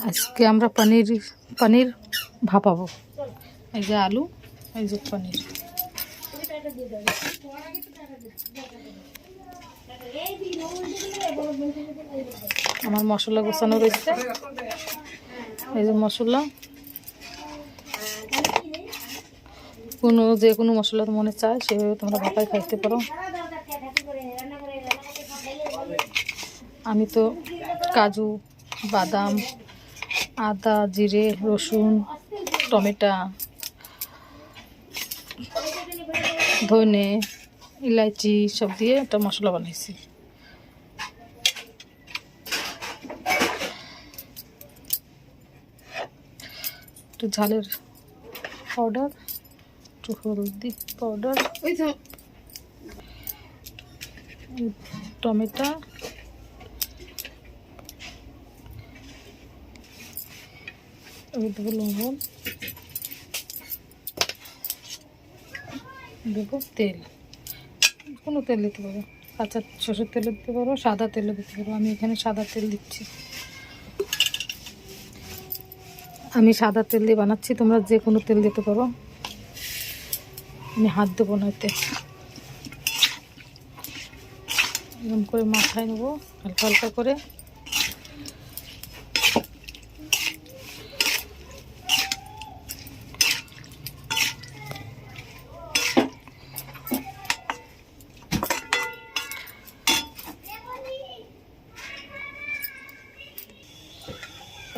আজকে আমরা পনির ভাপাবো। এই যে আলু, এই যে পনির। আমার মশলা গোছানো রয়েছে, এই যে মশলা, যে কোনো মশলা মনে চায় সেভাবে তোমরা ভাপায় খাইতে পারো। আমি তো কাজু, বাদাম, আদা, জিরে, রসুন, টমেটো, ধনে, ইলাইচি সব দিয়ে একটা মশলা বানাইছি। একটু ঝালের পাউডার, একটু হলদি পাউডার, টমেটো, দেবো লবণ, দেবো তেল। কোনো তেল দিতে পারো, কাঁচা সরষের তেল দিতে পারো, সাদা তেলও দিতে পারো। আমি এখানে সাদা তেল দিচ্ছি। আমি সাদা তেল দিয়ে বানাচ্ছি, তোমরা যে কোনো তেল দিতে পারো। আমি হাত দেবো না এতে। এরকম করে মাথায় নেবো হালকা হালকা করে।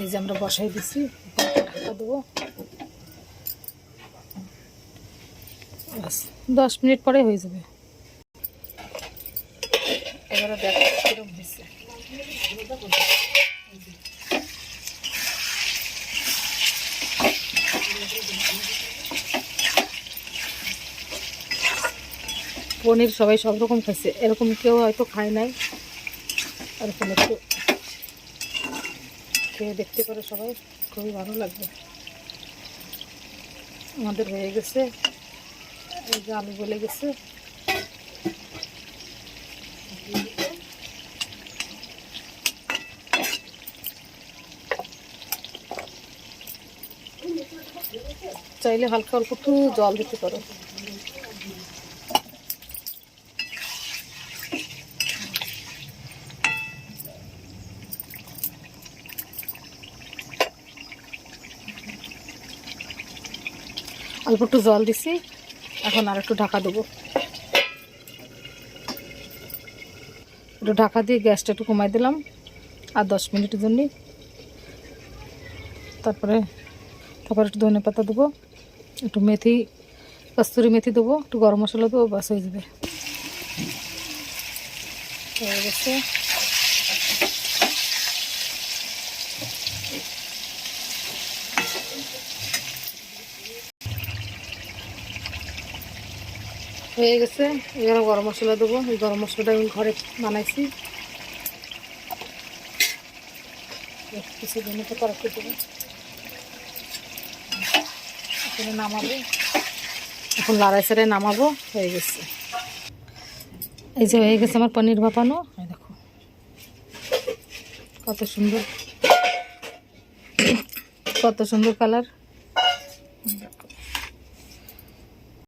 এই যে আমরা বসাই দিচ্ছি, ঢাকা দেবো। 10 মিনিট পরে হয়ে যাবে। এবারে দেখো কিরকম হয়েছে। পনির সবাই সব রকম খাইছে, এরকম কেউ হয়তো খায় নাই। এরকম একটু খেয়ে দেখতে পারে সবাই, খুবই ভালো লাগবে। আমাদের হয়ে গেছে, এই যে আলু গলে গেছে। চাইলে হালকা অল্প একটু জল দিতে পারো। অল্প একটু জল দিছি, এখন আর একটু ঢাকা দেবো। একটু ঢাকা দিয়ে গ্যাসটা একটু কমাই দিলাম আর 10 মিনিটের জন্য। তারপরে একটু ধনে পাতা দেবো, একটু মেথি, কস্তুরি মেথি দেবো, একটু গরম মশলা দেবো, বাস হয়ে যাবে। হয়ে গেছে। হয়ে গেছে, এবার গরম মশলা দেবো। এই গরম মশলাটা আমি ঘরে বানাইছি। কিছু ধনে পাতা রাখতে দেবো। এখানে নামাবো, এখন লাড়াই ছাড়াই নামাবো। হয়ে গেছে, এই যে হয়ে গেছে আমার পনির ভাপানো। এই দেখো কত সুন্দর, কত সুন্দর কালার।